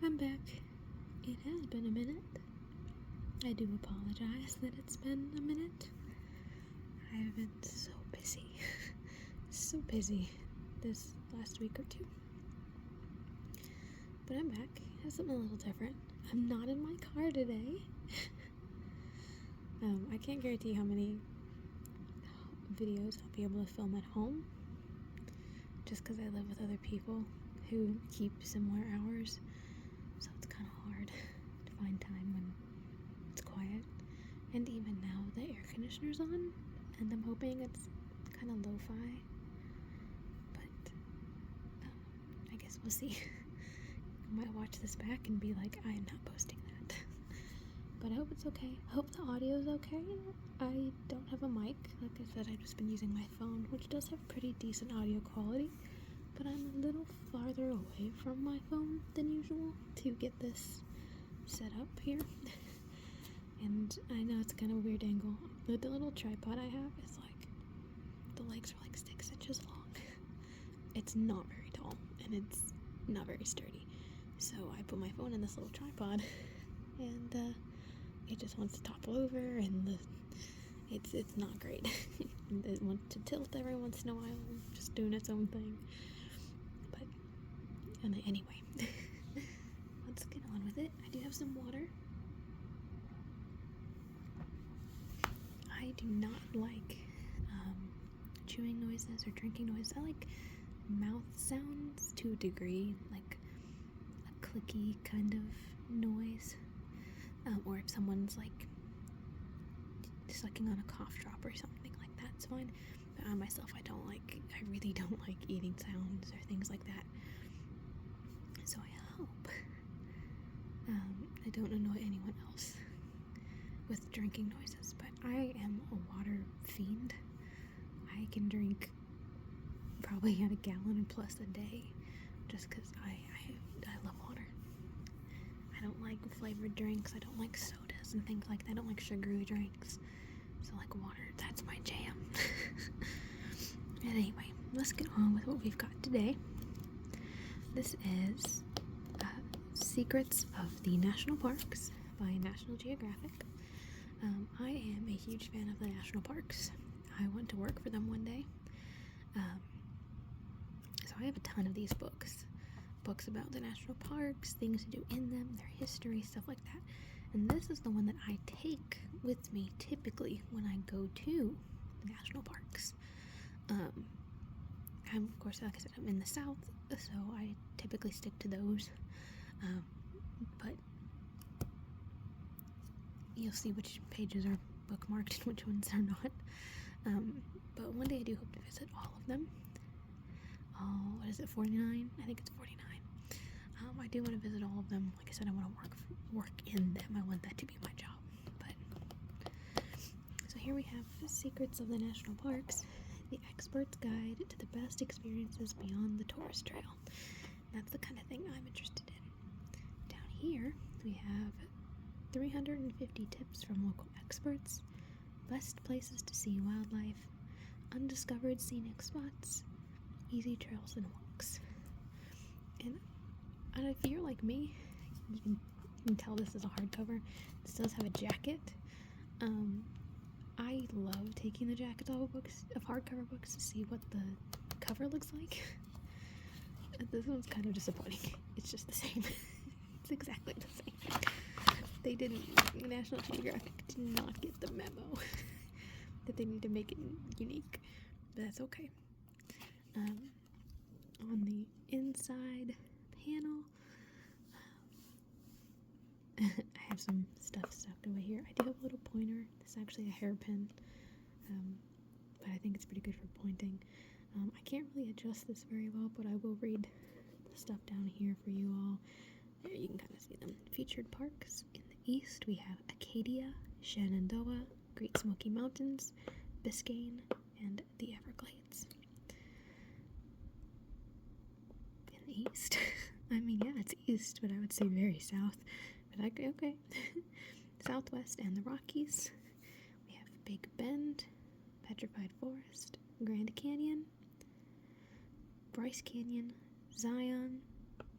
I'm back. It has been a minute. I do apologize that it's been a minute. I've been so busy. So busy this last week or two. But I'm back. I have something a little different. I'm not in my car today. I can't guarantee how many videos I'll be able to film at home. Just because I live with other people who keep similar hours. So it's kind of hard to find time when it's quiet. And even now the air conditioner's on, and I'm hoping it's kind of lo-fi. But I guess we'll see. I might watch this back and be like, I am not posting that. But I hope it's okay. I hope the audio's okay. I don't have a mic. Like I said, I've just been using my phone, which does have pretty decent audio quality. But I'm a little farther away from my phone than usual to get this set up here. And I know it's kind of a weird angle. The little tripod I have is like, the legs are like 6 inches long. It's not very tall, and it's not very sturdy. So I put my phone in this little tripod, and it just wants to topple over, and it's not great. It wants to tilt every once in a while, just doing its own thing. But anyway, let's get on with it. I do have some water. I do not like chewing noises or drinking noises. I like mouth sounds to a degree, like a clicky kind of noise. Or if someone's like sucking on a cough drop or something like that, it's fine. But I myself, I really don't like eating sounds or things like that. So I hope I don't annoy anyone else with drinking noises, but I am a water fiend. I can drink probably a gallon plus a day just because I love water. I don't like flavored drinks. I don't like sodas and things like that. I don't like sugary drinks. So like water, that's my jam. And anyway, let's get on with what we've got today. This is Secrets of the National Parks by National Geographic. I am a huge fan of the national parks. I went to work for them one day. So I have a ton of these books about the national parks, things to do in them, their history, stuff like that. And this is the one that I take with me typically when I go to national parks. I'm, of course, like I said, I'm in the South, so I typically stick to those. But you'll see which pages are bookmarked and which ones are not. But one day I do hope to visit all of them. Oh, what is it, 49? I think it's 49. I do want to visit all of them. Like I said, I want to work in them. I want that to be my job. But so here we have Secrets of the National Parks, the expert's guide to the best experiences beyond the tourist trail. That's the kind of thing I'm interested in. Down here, we have 350 tips from local experts, best places to see wildlife, undiscovered scenic spots, easy trails and walks. And if you're like me, you can tell this is a hardcover. This does have a jacket. I love taking the jackets off of hardcover books to see what the cover looks like. This one's kind of disappointing. It's just the same. It's exactly the same. National Geographic did not get the memo that they need to make it unique, but that's okay. On the inside panel, I have some stuff stuck away here. I do have a little pointer. This is actually a hairpin, but I think it's pretty good for pointing. I can't really adjust this very well, but I will read the stuff down here for you all. There you can kind of see them. Featured parks. In the east, we have Acadia, Shenandoah, Great Smoky Mountains, Biscayne, and the Everglades. In the east, I mean, yeah, it's east, but I would say very south. But okay. Southwest and the Rockies. We have Big Bend, Petrified Forest, Grand Canyon, Bryce Canyon, Zion,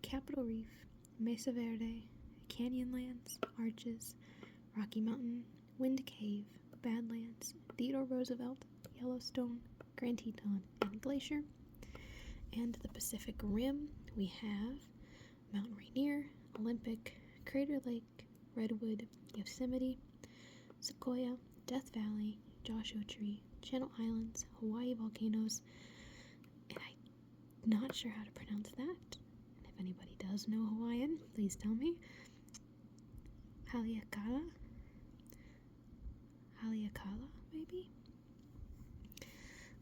Capitol Reef, Mesa Verde, Canyonlands, Arches, Rocky Mountain, Wind Cave, Badlands, Theodore Roosevelt, Yellowstone, Grand Teton, and Glacier. And the Pacific Rim, we have Mount Rainier, Olympic, Crater Lake, Redwood, Yosemite, Sequoia, Death Valley, Joshua Tree, Channel Islands, Hawaii volcanoes, and I'm not sure how to pronounce that. And if anybody does know Hawaiian, please tell me. Haleakala, maybe?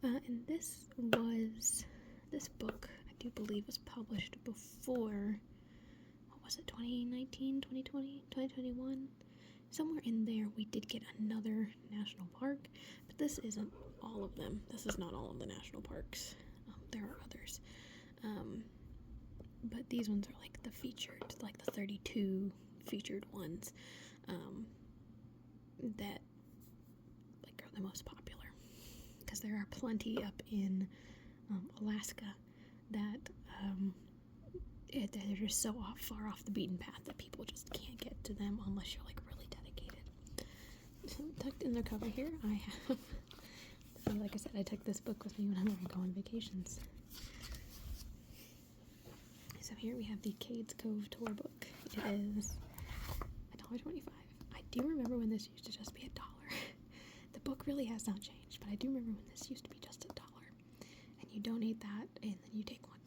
And this book, I do believe, was published before, what was it, 2019, 2020, 2021? Somewhere in there we did get another national park, but this isn't all of them. This is not all of the national parks. There are others. But these ones are like the featured, like the 32 featured ones that like are the most popular. Because there are plenty up in Alaska that they're just so far off the beaten path that people just can't get to them unless you're like really dedicated. So tucked in the cover here, I have, like I said, I took this book with me whenever I go on vacations. So here we have the Cades Cove tour book. It is $1.25. I do remember when this used to just be $1. The book really has not changed, but I do remember when this used to be just $1. And you donate that, and then you take one.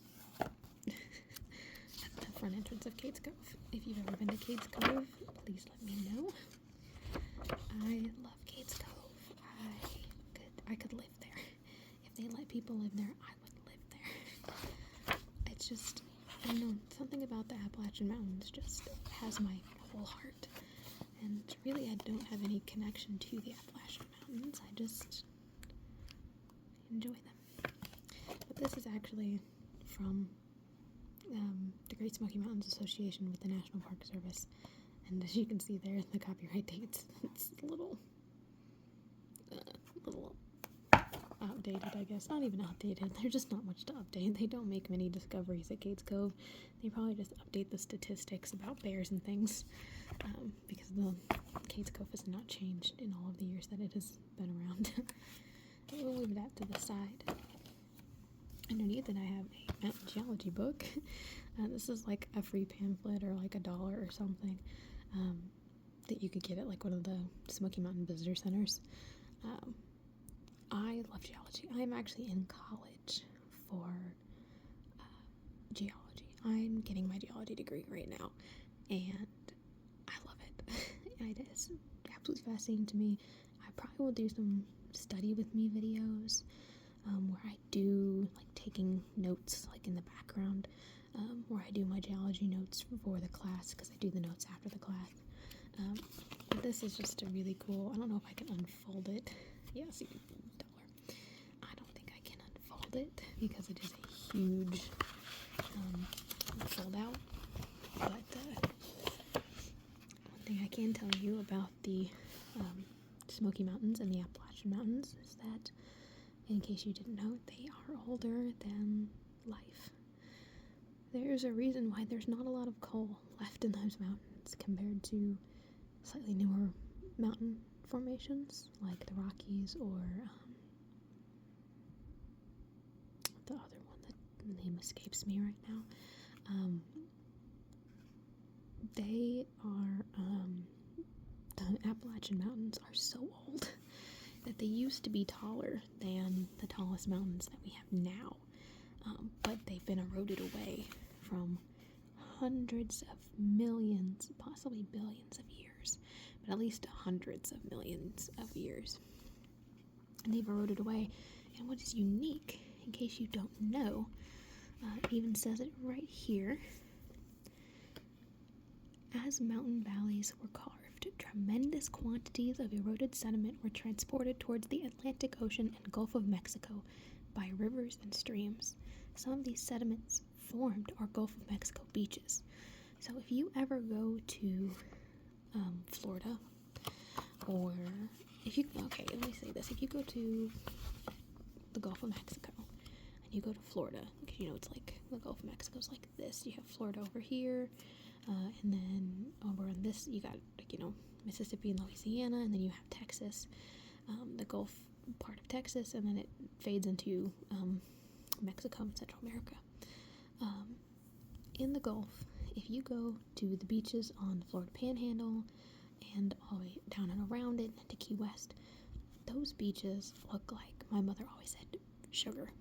At the front entrance of Cades Cove. If you've ever been to Cades Cove, please let me know. I love Cades Cove. I could live there. If they let people live there, I would live there. It's just, I don't know, something about the Appalachian Mountains just has my whole heart. And really, I don't have any connection to the Appalachian Mountains. I just enjoy them. But this is actually from the Great Smoky Mountains Association with the National Park Service. And as you can see there, the copyright dates, it's a little outdated, I guess. Not even outdated. There's just not much to update. They don't make many discoveries at Cades Cove. They probably just update the statistics about bears and things because the Cades Cove has not changed in all of the years that it has been around. We'll leave that to the side. Underneath it, I have a mountain geology book. This is like a free pamphlet or like $1 or something that you could get at like one of the Smoky Mountain Visitor Centers. I love geology. I'm actually in college for geology. I'm getting my geology degree right now, and I love it. It is absolutely fascinating to me. I probably will do some study with me videos where I do like taking notes like in the background, where I do my geology notes for the class because I do the notes after the class. But this is just a really cool, I don't know if I can unfold it. Yes, $1. I don't think I can unfold it because it is a huge fold out. But one thing I can tell you about the Smoky Mountains and the Appalachian Mountains is that, in case you didn't know, they are older than life. There's a reason why there's not a lot of coal left in those mountains compared to slightly newer mountain formations like the Rockies or the other one that the name escapes me right now. They are the Appalachian Mountains are so old that they used to be taller than the tallest mountains that we have now, but they've been eroded away from hundreds of millions, possibly billions of years, but at least hundreds of millions of years. And they've eroded away. And what is unique, in case you don't know, it even says it right here. As mountain valleys were carved, tremendous quantities of eroded sediment were transported towards the Atlantic Ocean and Gulf of Mexico by rivers and streams. Some of these sediments formed our Gulf of Mexico beaches. So if you ever go to Florida, or if you, okay, let me say this, if you go to the Gulf of Mexico and you go to Florida, because it's like the Gulf of Mexico's like this. You have Florida over here, and then over on this you got Mississippi and Louisiana, and then you have Texas, the Gulf part of Texas, and then it fades into Mexico and Central America. In the Gulf, if you go to the beaches on the Florida Panhandle and all the way down and around it to Key West, those beaches look like, my mother always said, sugar.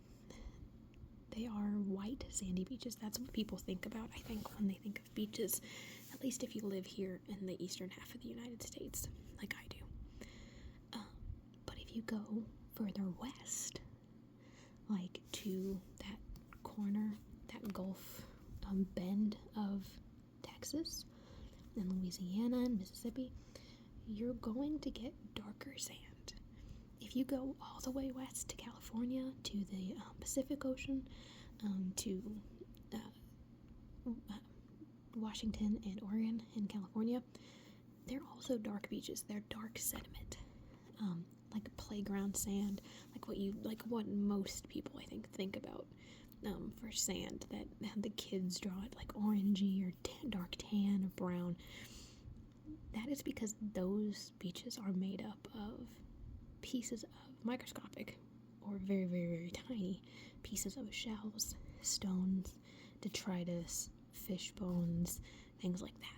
They are white, sandy beaches. That's what people think about, I think, when they think of beaches, at least if you live here in the eastern half of the United States, like I do. But if you go further west, like to that corner, that Gulf bend of Texas and Louisiana and Mississippi, you're going to get darker sand. If you go all the way west to California, to the Pacific Ocean, to Washington and Oregon and California, they're also dark beaches. They're dark sediment, like playground sand, like what most people I think about for sand, that the kids draw it like orangey or dark tan or brown. That is because those beaches are made up of pieces of microscopic or very, very, very tiny pieces of shells, stones, detritus, fish bones, things like that.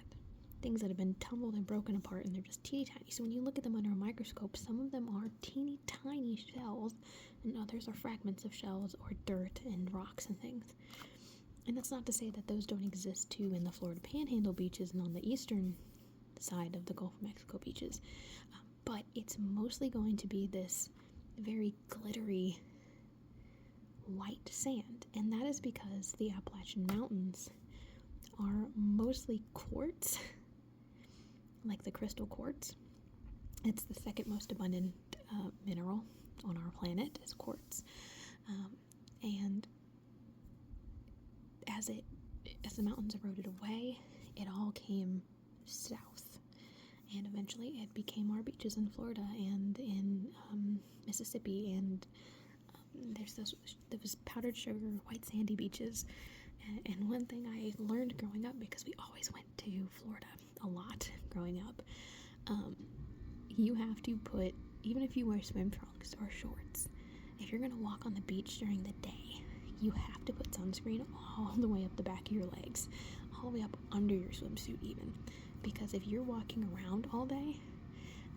Things that have been tumbled and broken apart, and they're just teeny tiny. So when you look at them under a microscope, some of them are teeny tiny shells, and others are fragments of shells or dirt and rocks and things. And that's not to say that those don't exist too in the Florida Panhandle beaches and on the eastern side of the Gulf of Mexico beaches. But it's mostly going to be this very glittery white sand, and that is because the Appalachian Mountains are mostly quartz, like the crystal quartz. It's the second most abundant mineral on our planet is quartz, and as the mountains eroded away, it all came south, and eventually it became our beaches in Florida and in Mississippi, and there's those powdered sugar white sandy beaches. And one thing I learned growing up, because we always went to Florida a lot growing up, you have to put, even if you wear swim trunks or shorts, if you're going to walk on the beach during the day, you have to put sunscreen all the way up the back of your legs, all the way up under your swimsuit even, because if you're walking around all day,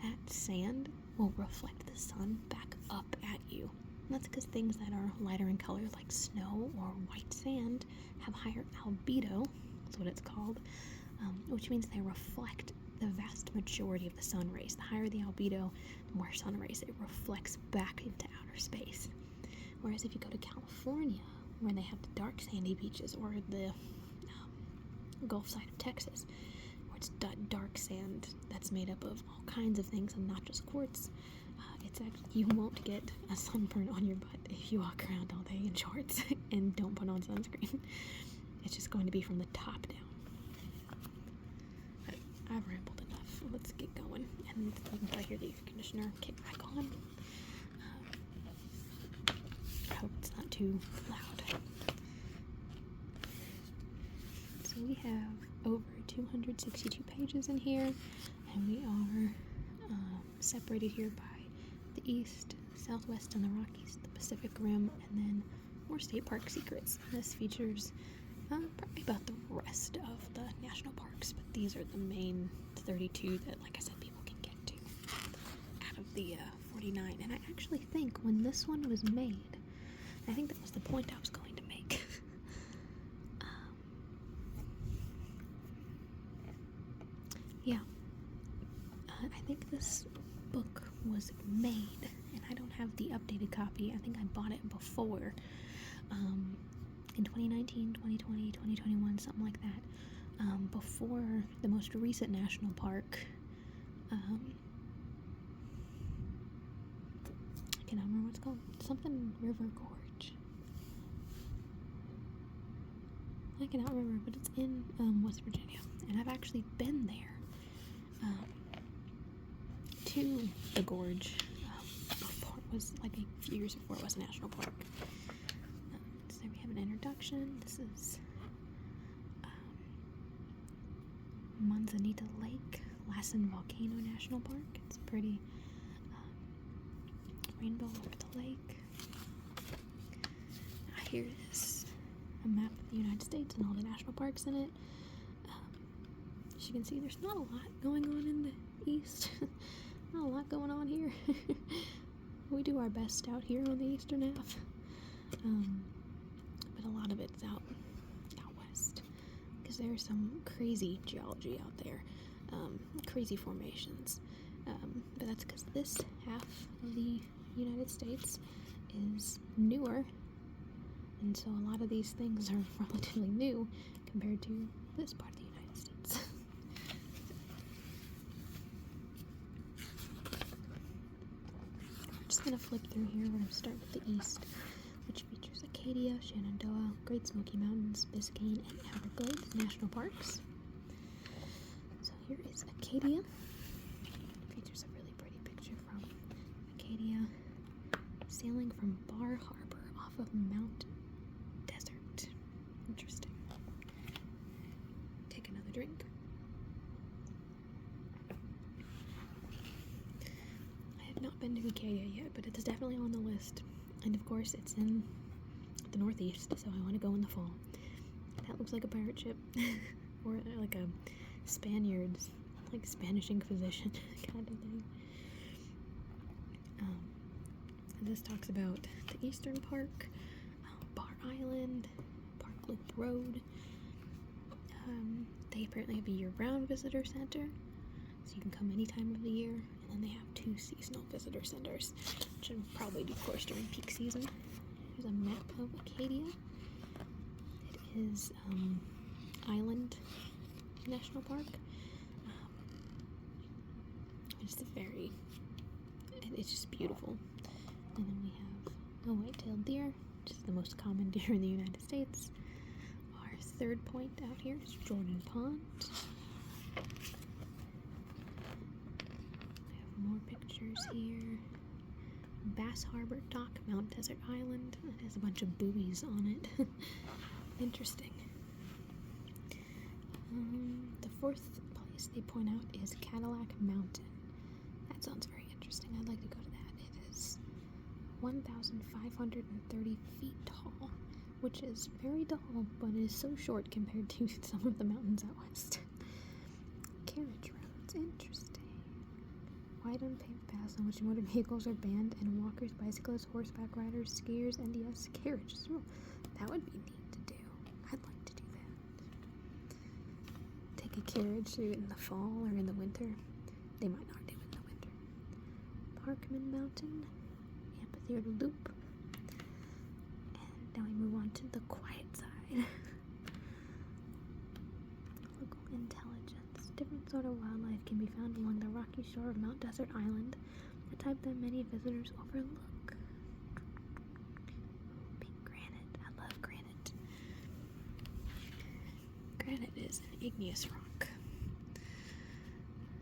that sand will reflect the sun back up at you. And that's because things that are lighter in color, like snow or white sand, have higher albedo, that's what it's called, which means they reflect the vast majority of the sun rays. The higher the albedo, the more sun rays it reflects back into outer space. Whereas if you go to California, where they have the dark sandy beaches, or the Gulf side of Texas, where it's dark sand that's made up of all kinds of things and not just quartz, you won't get a sunburn on your butt if you walk around all day in shorts and don't put on sunscreen. It's just going to be from the top down. But I've rambled enough. Let's get going. And you can probably hear the air conditioner kick back on. I hope it's not too loud. So we have over 262 pages in here, and we are separated here by the East, Southwest, and the Rockies, the Pacific Rim, and then more state park secrets. And this features probably about the rest of the national parks, but these are the main 32 that, like I said, people can get to out of the 49. And I actually think when this one was made, I think that was the point I was going to make. I think this book was made, and I don't have the updated copy. I think I bought it before, in 2019, 2020, 2021, something like that, before the most recent national park. I cannot remember what it's called. Something River Gorge. I cannot remember, but it's in West Virginia, and I've actually been there to the gorge before it was, like, a few years before it was a national park. reduction. This is Manzanita Lake, Lassen Volcano National Park. It's pretty. Rainbow over the lake. Here is a map of the United States and all the national parks in it. As you can see, there's not a lot going on in the east. Not a lot going on here. We do our best out here on the eastern half. But a lot of it's out west. Because there's some crazy geology out there. Crazy formations. But that's because this half of the United States is newer, and so a lot of these things are relatively new compared to this part of the United States. I'm just going to flip through here. We're going to start with the east, which features Acadia, Shenandoah, Great Smoky Mountains, Biscayne, and Everglades National Parks. So here is Acadia. Features a really pretty picture from Acadia, sailing from Bar Harbor off of Mount Desert. Interesting. Take another drink. I have not been to Acadia yet, but it's definitely on the list. And of course, it's in the Northeast, so I want to go in the fall. That looks like a pirate ship, or like a Spaniards, like Spanish Inquisition kind of thing. This talks about the Eastern Park, Bar Island, Park Loop Road. They apparently have a year-round visitor center, so you can come any time of the year. And then they have 2 seasonal visitor centers, which will probably be, of course, during peak season. Here's a map of Acadia. It is Island National Park. It's just beautiful. And then we have a white-tailed deer, which is the most common deer in the United States. Our third point out here is Jordan Pond. We have more pictures here. Bass Harbor Dock, Mount Desert Island. It has a bunch of buoys on it. Interesting. The fourth place they point out is Cadillac Mountain. That sounds very interesting. I'd like to go to that. It is 1,530 feet tall, which is very tall, but it is so short compared to some of the mountains out west. Carriage roads, interesting. Wide unpaved paths on which motor vehicles are banned, and walkers, bicyclists, horseback riders, skiers, and yes, carriages. Well, that would be neat to do. I'd like to do that. Take a carriage through it in the fall or in the winter. They might not do it in the winter. Parkman Mountain, Amphitheater Loop, and now we move on to the quiet side. Local intelligence. Different sort of wildlife can be found along the rocky shore of Mount Desert Island, a type that many visitors overlook. Pink granite. I love granite. Granite is an igneous rock.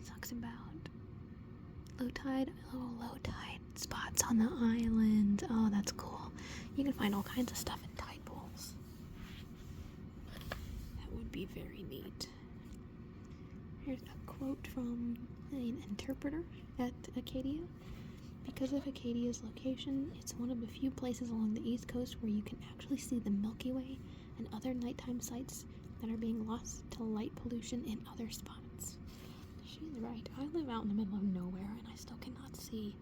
Talks about low tide spots on the island. Oh, that's cool. You can find all kinds of stuff in tide pools. That would be very neat. Here's a quote from an interpreter at Acadia. Because of Acadia's location, it's one of the few places along the East Coast where you can actually see the Milky Way and other nighttime sights that are being lost to light pollution in other spots. She's right. I live out in the middle of nowhere and I still cannot see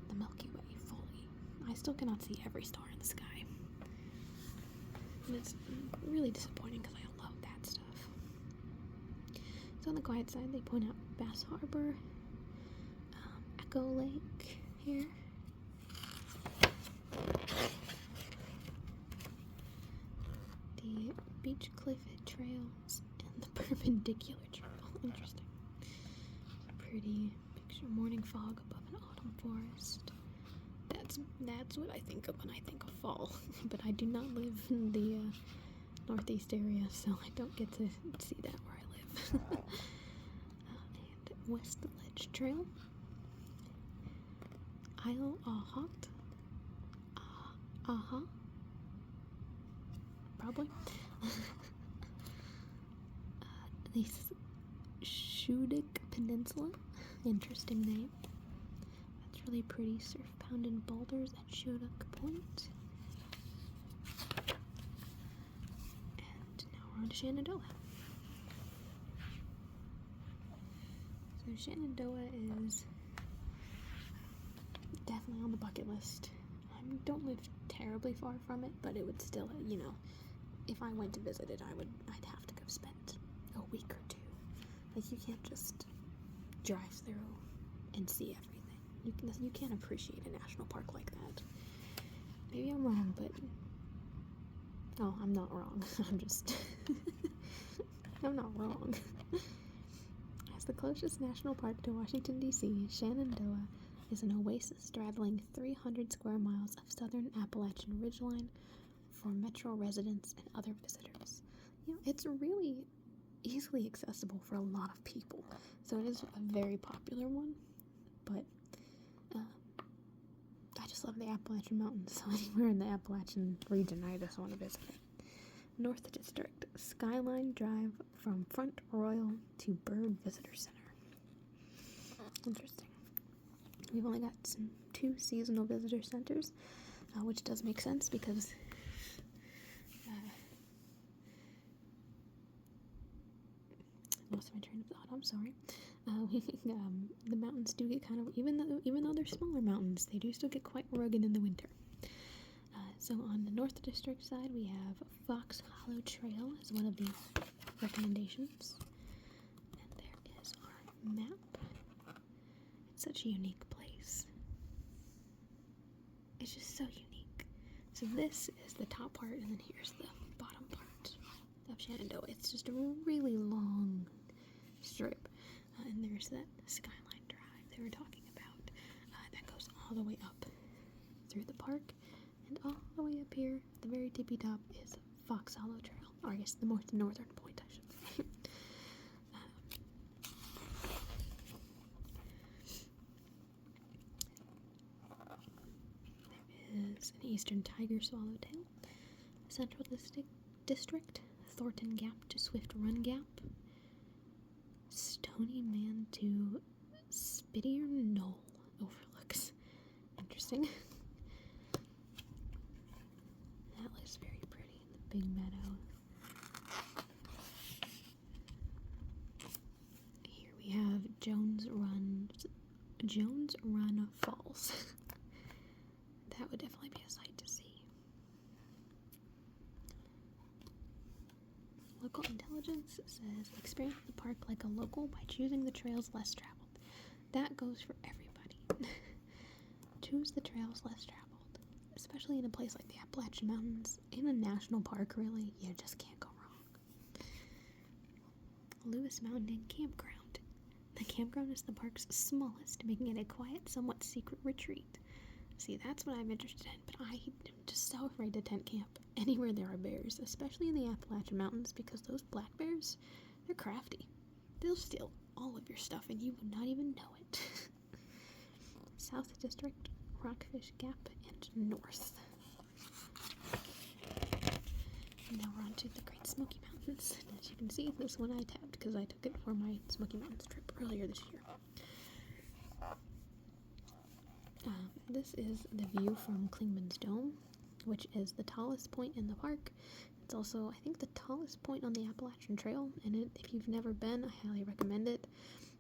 the Milky Way fully. I still cannot see every star in the sky. And it's really disappointing because I love that stuff. So on the quiet side, they point out Bass Harbor, Echo Lake here. The Beach Cliff Trails and the Perpendicular Trail. Interesting. Pretty picture. Morning fog above an autumn forest. That's what I think of when I think of fall. But I do not live in the northeast area, so I don't get to see that where I live. And West Ledge Trail. Isle Ahot. probably. The Shudik Peninsula, interesting name. That's really pretty. Surf-pounded boulders at Shudik Point. And now we're on to Shenandoah. So Shenandoah is definitely on the bucket list. I don't live terribly far from it, but it would still, if I went to visit it, I'd have to go spend a week or two. Like, you can't just drive through and see everything. You can't appreciate a national park like that. Maybe I'm wrong, but I'm not wrong. I'm not wrong. As the closest national park to Washington, D.C., Shenandoah is an oasis straddling 300 square miles of southern Appalachian ridgeline for metro residents and other visitors. It's really easily accessible for a lot of people, so it is a very popular one, but I just love the Appalachian Mountains, so anywhere in the Appalachian region, I just want to visit it. North District, Skyline Drive from Front Royal to Bird Visitor Center. Interesting. We've only got 2 seasonal visitor centers, which does make sense because lost my train of thought. I'm sorry. The mountains do get kind of, even though they're smaller mountains, they do still get quite rugged in the winter. So on the North District side, we have Fox Hollow Trail as one of the recommendations, and there is our map. It's such a unique place. It's just so unique. So this is the top part, and then here's the bottom part of Shenandoah. It's just a really long strip, and there's that Skyline Drive they were talking about. That goes all the way up through the park, and all the way up here, at the very tippy top, is Fox Hollow Trail, or I guess the northern point, I should say. There is an eastern tiger swallowtail, Central District, Thornton Gap to Swift Run Gap, Stony Man to Spittier Knoll overlooks. Interesting. That looks very pretty in the big meadow. Here we have Jones Run Falls. That would definitely be a sight to see. Local intelligence says, experience the park like a local by choosing the trails less traveled. That goes for everybody. Choose the trails less traveled, especially in a place like the Appalachian Mountains. In a national park, really, you just can't go wrong. Lewis Mountain Inn Campground. The campground is the park's smallest, making it a quiet, somewhat secret retreat. See, that's what I'm interested in, but I am just so afraid to tent camp anywhere there are bears, especially in the Appalachian Mountains, because those black bears, they're crafty. They'll steal all of your stuff and you would not even know it. South District, Rockfish Gap, and North. And now we're on to the Great Smoky Mountains. And as you can see, this one I tabbed because I took it for my Smoky Mountains trip earlier this year. This is the view from Klingman's Dome, which is the tallest point in the park. It's also, I think, the tallest point on the Appalachian Trail, and if you've never been, I highly recommend it.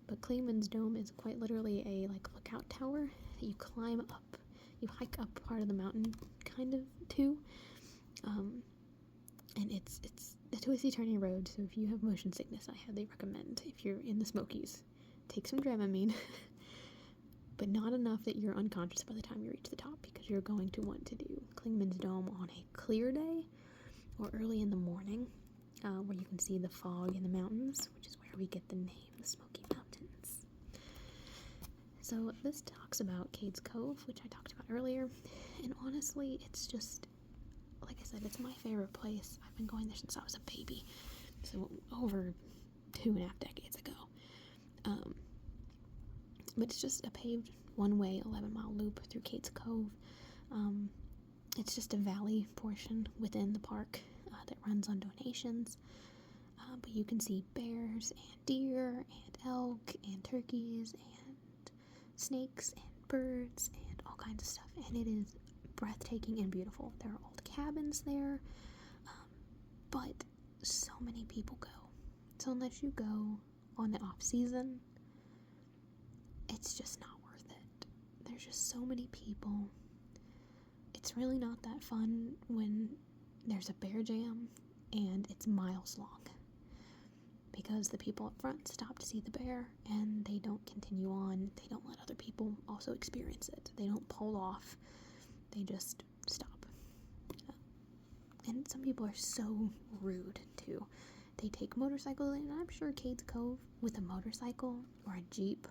But Klingman's Dome is quite literally a lookout tower that you climb up. You hike up part of the mountain, kind of, too. And it's a twisty-turny road, so if you have motion sickness, I highly recommend, if you're in the Smokies, take some Dramamine. But not enough that you're unconscious by the time you reach the top, because you're going to want to do Klingman's Dome on a clear day or early in the morning, where you can see the fog in the mountains, which is where we get the name, the Smoky Mountains. So this talks about Cades Cove, which I talked about earlier, and honestly, it's just, like I said, it's my favorite place. I've been going there since I was a baby, so over 2.5 decades ago. But it's just a paved one-way 11-mile loop through Cades Cove. It's just a valley portion within the park. that runs on donations. But you can see bears and deer and elk and turkeys and snakes and birds and all kinds of stuff. And it is breathtaking and beautiful. There are old cabins there, but so many people go. So unless you go on the off season, it's just not worth it. There's just so many people. It's really not that fun when there's a bear jam and it's miles long, because the people up front stop to see the bear and they don't continue on. They don't let other people also experience it. They don't pull off. They just stop. And some people are so rude too. They take motorcycles, and I'm sure Cades Cove with a motorcycle or a Jeep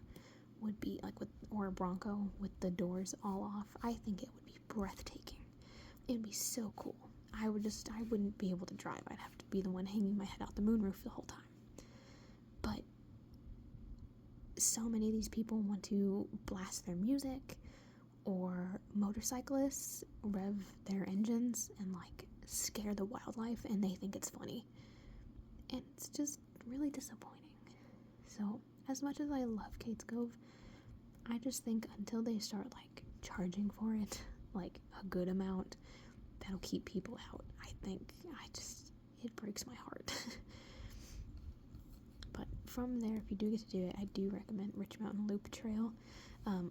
would be like or a Bronco with the doors all off. I think it would be breathtaking. It would be so cool. I wouldn't be able to drive. I'd have to be the one hanging my head out the moonroof the whole time. But so many of these people want to blast their music, or motorcyclists rev their engines and like scare the wildlife, and they think it's funny. And it's just really disappointing. So as much as I love Cades Cove, I just think until they start like charging for it, like a good amount that'll keep people out, it breaks my heart. But from there, if you do get to do it, I do recommend Rich Mountain Loop Trail,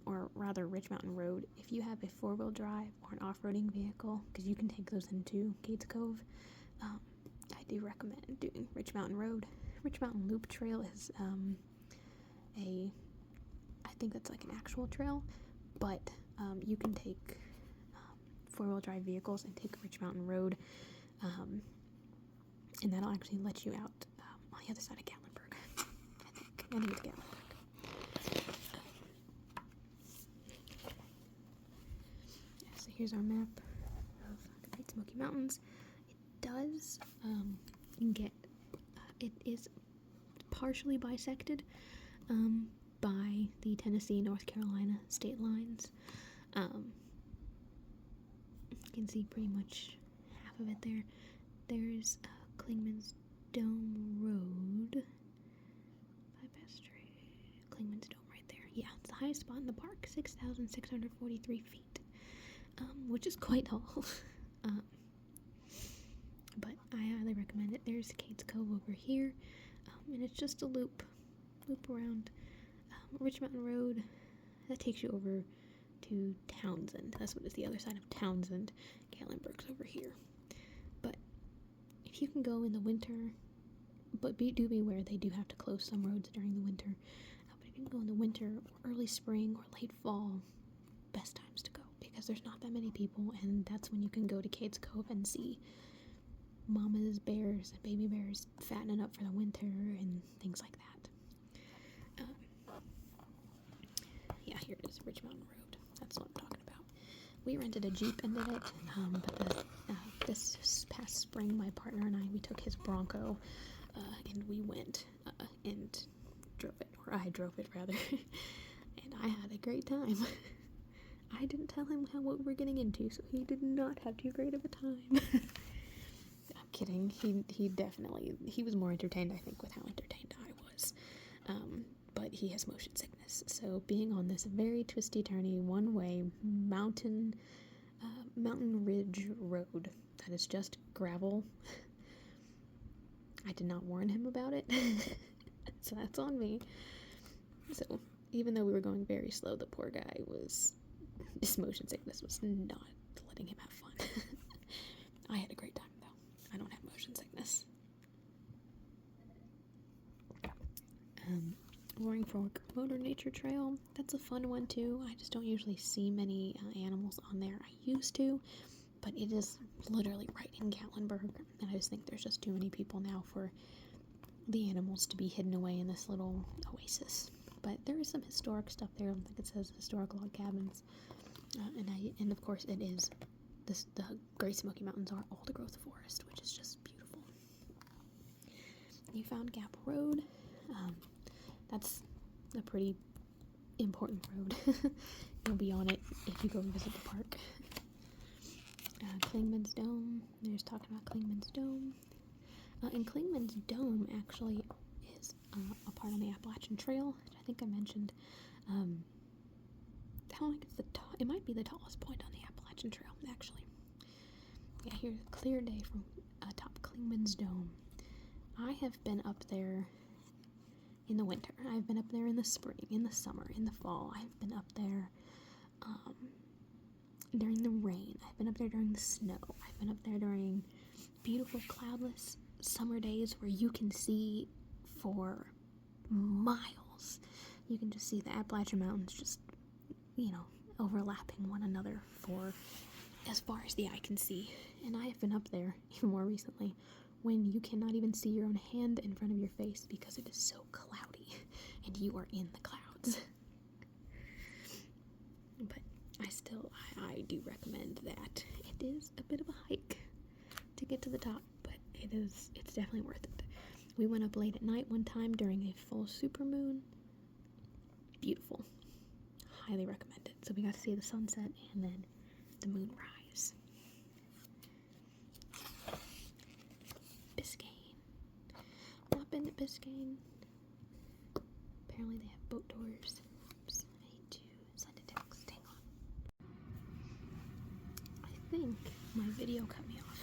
or rather Rich Mountain Road, if you have a 4-wheel drive or an off-roading vehicle, because you can take those into Cades Cove. I do recommend doing Rich Mountain Road. Rich Mountain Loop Trail is I think that's like an actual trail, but you can take 4-wheel drive vehicles and take Rich Mountain Road, and that'll actually let you out on the other side of Gatlinburg. I think it's Gatlinburg. So here's our map of the Great Smoky Mountains. It does get, it is partially bisected by the Tennessee-North Carolina state lines. You can see pretty much half of it there. There's Clingman's Dome Road. Bypass Trail. Clingman's Dome right there. Yeah, it's the highest spot in the park, 6,643 feet, which is quite tall. But I highly recommend it. There's Cades Cove over here, and it's just a loop around Rich Mountain Road. That takes you over to Townsend. That's what is the other side of Townsend. Gatlinburg's over here. But if you can go in the winter, but do beware, they do have to close some roads during the winter. But if you can go in the winter or early spring or late fall, best times to go, because there's not that many people, and that's when you can go to Cades Cove and see mama's bears and baby bears fattening up for the winter and things like that. Yeah, here it is, Rich Mountain Road. That's what I'm talking about. We rented a Jeep and did it, but this past spring, my partner and we took his Bronco, and we went and drove it, or I drove it rather, and I had a great time. I didn't tell him what we're getting into, so he did not have too great of a time. I'm kidding. He was more entertained, I think, with how entertained I was. But he has motion sickness, so being on this very twisty-turny, one-way mountain ridge road that is just gravel, I did not warn him about it, so that's on me. So even though we were going very slow, the poor guy his motion sickness was not letting him have fun. I had a great time, though. I don't have motion sickness. Roaring Fork Motor Nature Trail, that's a fun one too. I just don't usually see many animals on there. I used to, but it is literally right in Gatlinburg, and I just think there's just too many people now for the animals to be hidden away in this little oasis. But there is some historic stuff there. I think it says historic log cabins, and of course it is the Great Smoky Mountains are old growth forest, which is just beautiful. You found Gap Road. That's a pretty important road. You'll be on it if you go and visit the park. Clingman's Dome. There's talking about Clingman's Dome. And Clingman's Dome actually is a part on the Appalachian Trail. I think I mentioned. I don't think it's it might be the tallest point on the Appalachian Trail, actually. Yeah, here's a clear day from atop Clingman's Dome. I have been up there in the winter. I've been up there in the spring, in the summer, in the fall. I've been up there during the rain. I've been up there during the snow. I've been up there during beautiful cloudless summer days where you can see for miles. You can just see the Appalachian Mountains just, overlapping one another for as far as the eye can see. And I have been up there even more recently when you cannot even see your own hand in front of your face because it is so cloudy and you are in the clouds. But I do recommend that. It is a bit of a hike to get to the top, but it's definitely worth it. We went up late at night one time during a full supermoon. Beautiful. Highly recommend it. So we got to see the sunset and then the moonrise. Biscayne. Not been to Biscayne. Apparently they have boat tours. Oops, I need to send a text. Hang on. I think my video cut me off.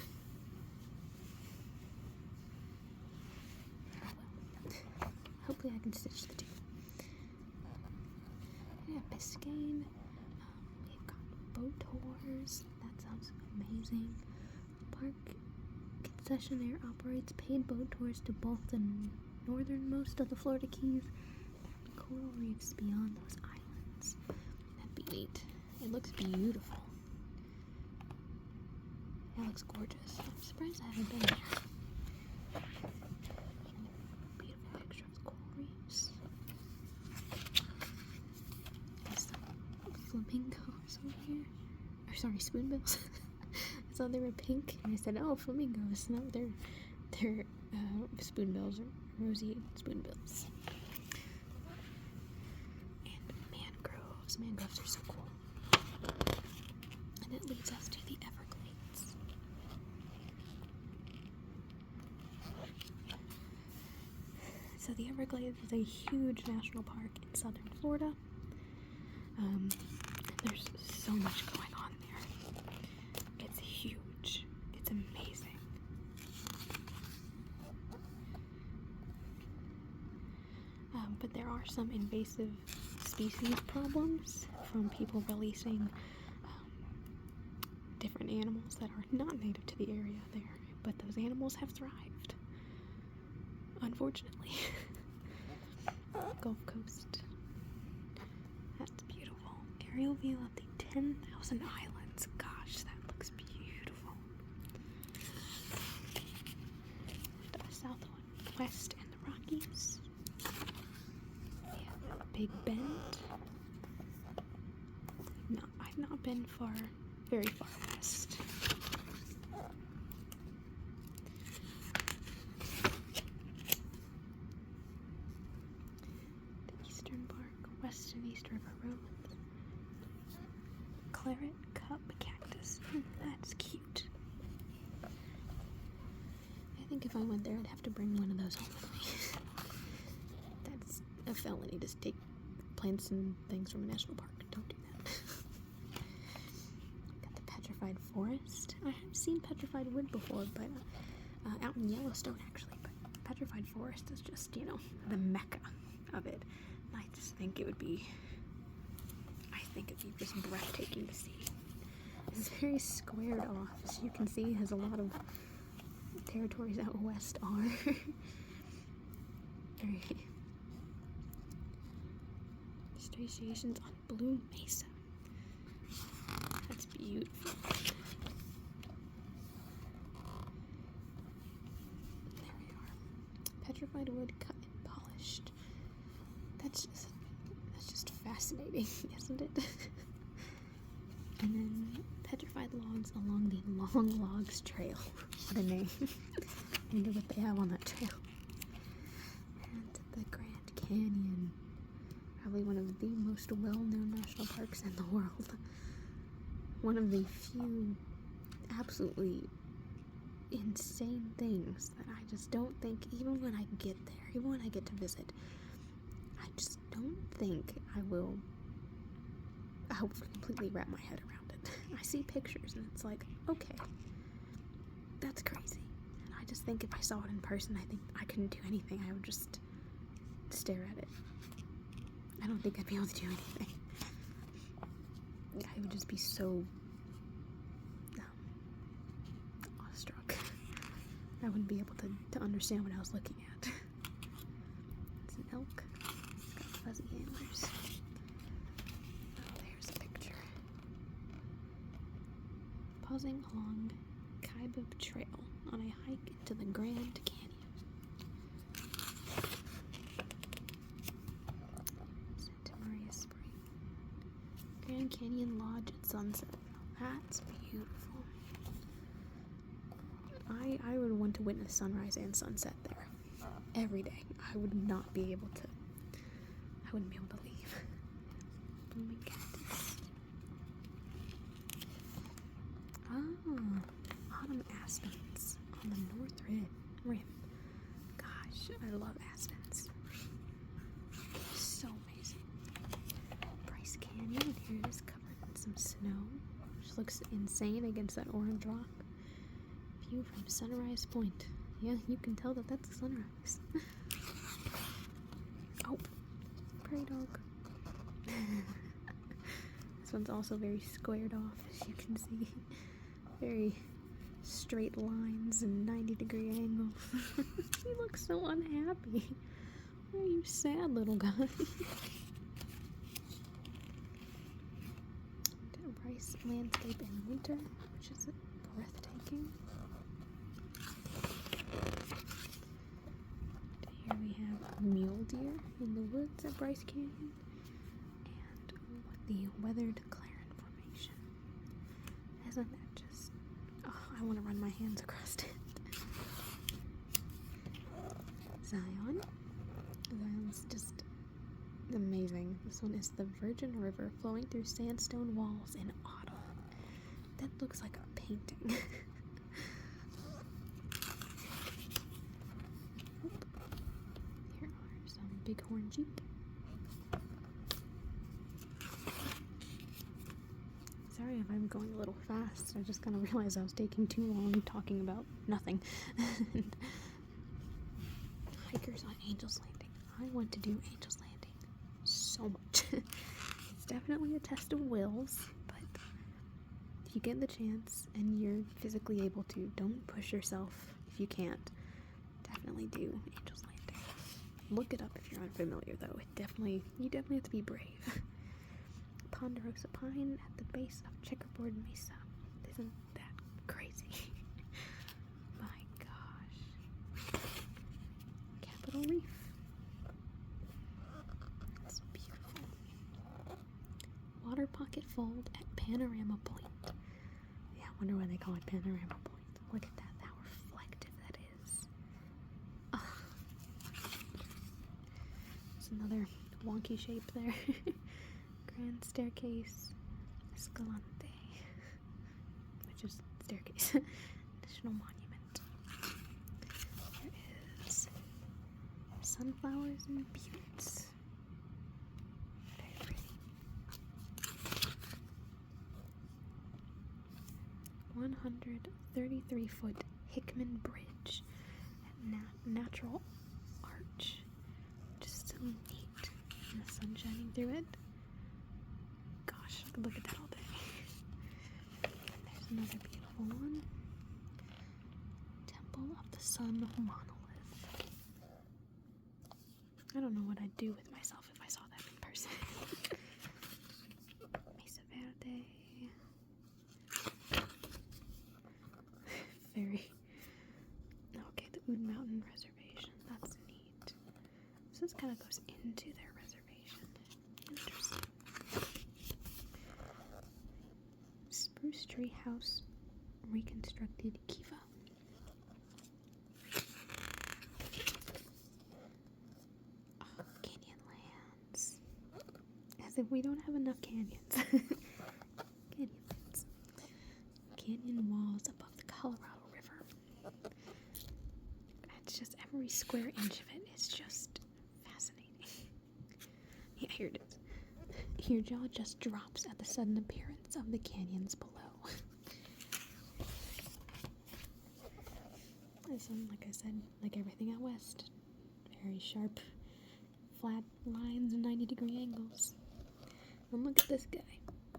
Well, hopefully I can stitch the two. Yeah, Biscayne. We've got boat tours. That sounds amazing. Park concessionaire operates paid boat tours to both the northernmost of the Florida Keys and coral reefs beyond those islands. That'd be neat. It looks beautiful. It looks gorgeous. I'm surprised I haven't been there. Beautiful picture of the coral reefs. There's some flamingos over here. Or sorry, spoonbills. I saw they were pink, and I said, "Oh, flamingos." No, they're spoonbills, or rosy spoonbills. And mangroves. Mangroves are so cool. And it leads us to the Everglades. So the Everglades is a huge national park in southern Florida. There's so much going on there. It's huge. It's amazing. But there are some invasive species problems from people releasing different animals that are not native to the area there. But those animals have thrived. Unfortunately. Gulf Coast. That's beautiful. Aerial view of the 10,000 islands. Gosh, that looks beautiful. Southwest and the Rockies. We have Big Bend. I've not been very far west. The Eastern Park, West and East River Roads. Claret Cup Cactus. That's cute. I think if I went there, I'd have to bring one of those home with me. That's a felony to take plants and things from a national park. Don't do that. Got the Petrified Forest. I have seen Petrified Wood before, but out in Yellowstone, actually. But Petrified Forest is just, the mecca of it. I just think it would be just breathtaking to see. It's very squared off, as you can see, as a lot of territories out west are. Very Straciations on Blue Mesa. That's beautiful. There we are. Petrified wood cut and polished. That's just fascinating, isn't it? And then petrified logs along the Long Logs Trail. What a name. I wonder what they have on that trail. And the Grand Canyon. Probably one of the most well-known national parks in the world. One of the few absolutely insane things that I just don't think, even when I get there, even when I get to visit, I just don't think I'll completely wrap my head around it. I see pictures and it's like, okay, that's crazy. And I just think if I saw it in person, I think I couldn't do anything. I would just stare at it. I don't think I'd be able to do anything. I would just be so awestruck. I wouldn't be able to understand what I was looking at. It's an elk. It's got fuzzy antlers. Oh, there's a picture. Pausing along Kaibab Trail on a hike into the Grand Canyon. Santa Maria Spring. Grand Canyon Lodge at sunset. That's beautiful. I would want to witness sunrise and sunset there every day. I wouldn't be able to leave. Blooming cactus. Autumn aspens on the north rim. Gosh, I love aspens. So amazing. Bryce Canyon, here it is covered in some snow, which looks insane against that orange rock. View from Sunrise Point. Yeah, you can tell that that's sunrise. Oh, prairie dog. This one's also very squared off, as you can see. Very straight lines and 90-degree angles. He looks so unhappy. Why are you sad, little guy? Rice landscape in winter, which is breathtaking. Here we have mule deer in the woods at Bryce Canyon, and the weathered Claren Formation. Isn't that just... oh, I want to run my hands across it. Zion. Zion's just amazing. This one is the Virgin River flowing through sandstone walls in autumn. That looks like a painting. Here are some bighorn sheep. Sorry if I'm going a little fast. I just kind of realized I was taking too long talking about nothing. Hikers on Angel's Landing. I want to do Angel's Landing so much. It's definitely a test of wills, but if you get the chance and you're physically able to, don't push yourself if you can't. Definitely do Angel's Landing. Look it up if you're unfamiliar, though. You definitely have to be brave. Ponderosa Pine at the base of Checkerboard Mesa. Isn't that crazy? My gosh. Capitol Reef. It's beautiful. Water Pocket Fold at Panorama Point. Yeah, I wonder why they call it Panorama Point. Look at that, how reflective that is. There's another wonky shape there. Grand Staircase Escalante, which is staircase. National Monument. There is sunflowers and buttes. Very pretty. 133-foot Hickman Bridge at Natural Arch. Just so neat. And the sun shining through it. I could look at that all day. And there's another beautiful one. Temple of the Sun Monolith. I don't know what I'd do with myself if I saw that in person. Mesa Verde. Very... okay, the Oud Mountain Reservation. That's neat. So this kind of goes into their reservation. Interesting. Spruce Tree House reconstructed Kiva. Oh, Canyonlands. As if we don't have enough canyons. Canyonlands. Canyon walls of It's just every square inch of it is just fascinating. Yeah, here it is. Your jaw just drops at the sudden appearance of the canyons below. Like I said, like everything out west, very sharp, flat lines and 90-degree angles. And look at this guy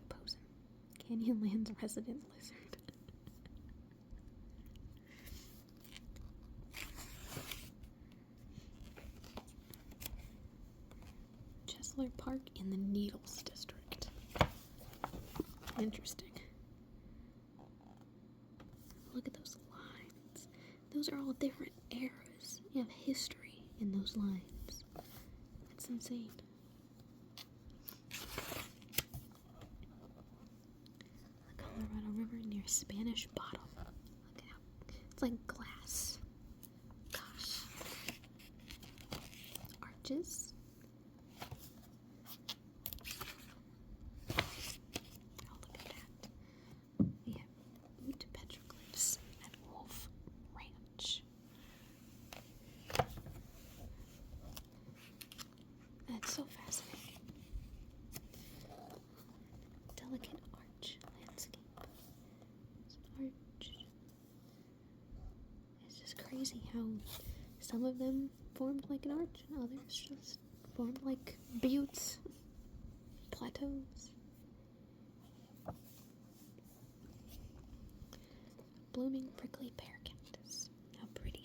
posing. Canyonland's resident lizard. Chesler Park in the Needles District. Interesting. Look at those lines. Those are all different eras. You have history in those lines. That's insane. The Colorado River near Spanish Bottom. Look at how it's like glass. Gosh. Arches. Oh, look at that. We have Ute petroglyphs at Wolf Ranch. That's so fascinating. Delicate arch landscape. It's an arch. It's just crazy how some of them formed like an arch and others just formed like buttes, plateaus. Blooming prickly pear cactus. How pretty.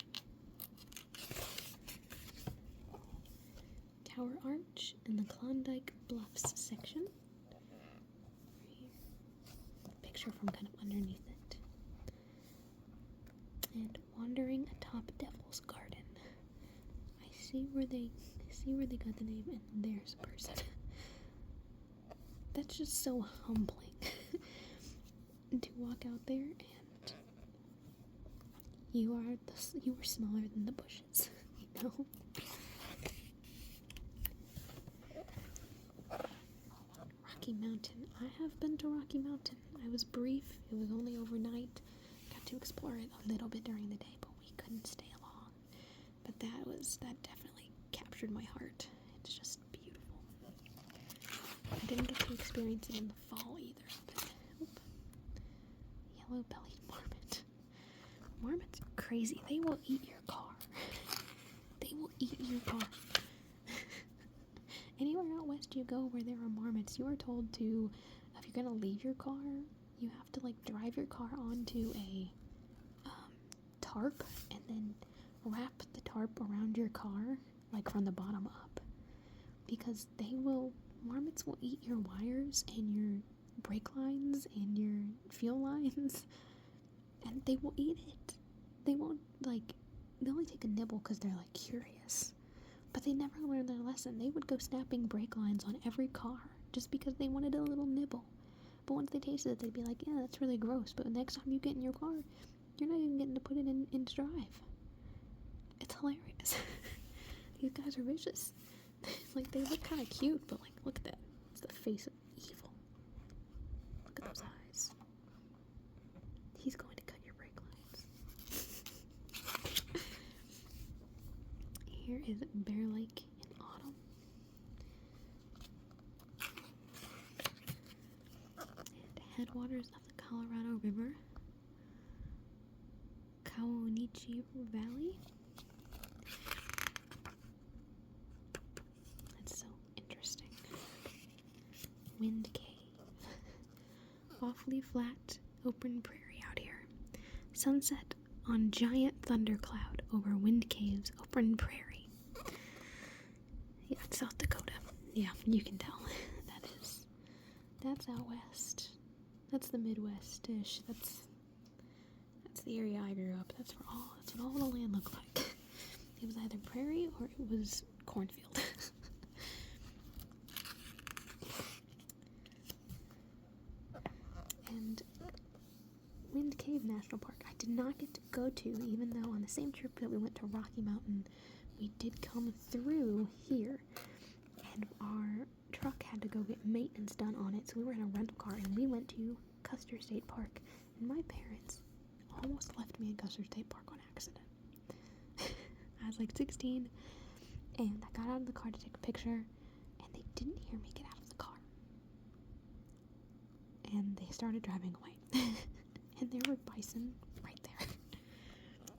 Tower Arch in the Klondike Bluffs section. Right here. Picture from kind of underneath it. And Wandering Atop Devil's Garden. I see where they got the name, and there's a person. That's just so humbling to walk out there and you are smaller than the bushes, you know? Rocky Mountain. I have been to Rocky Mountain. I was brief. It was only overnight. Got to explore it a little bit during the day, but we couldn't stay long. But that definitely captured my heart. It's just beautiful. I didn't get to experience it in the fall either. But, yellow-bellied marmot. Marmots are crazy. They will eat your car. They will eat your car. Anywhere out west you go where there are marmots, you are told to, if you're gonna leave your car, you have to like drive your car onto a tarp and then wrap the tarp around your car, like from the bottom up, because marmots will eat your wires and your brake lines and your fuel lines, and they will eat it. They won't, they only take a nibble because they're like curious. But they never learned their lesson. They would go snapping brake lines on every car just because they wanted a little nibble. But once they tasted it, they'd be like, yeah, that's really gross. But next time you get in your car, you're not even getting to put it into drive. It's hilarious. These guys are vicious. Like, they look kind of cute, but like, look at that. It's the face of evil. Look at those eyes. He's going to cut your brake lines. Here is Bear Lake in autumn. And headwaters of the Colorado River. Kawanichi Valley. That's so interesting. Wind Cave. Awfully flat, open prairie out here. Sunset on giant thundercloud over Wind Cave's open prairie. Yeah, it's South Dakota. Yeah, you can tell. That's out west. That's the Midwest-ish. That's the area I grew up. That's what all the land looked like. It was either prairie or it was cornfield. And Wind Cave National Park, I did not get to go to, even though on the same trip that we went to Rocky Mountain, we did come through here, and our truck had to go get maintenance done on it, so we were in a rental car, and we went to Custer State Park, and my parents almost left me in Custer State Park on accident. was like 16, and I got out of the car to take a picture, and they didn't hear me get out of the car. And they started driving away. And there were bison right there.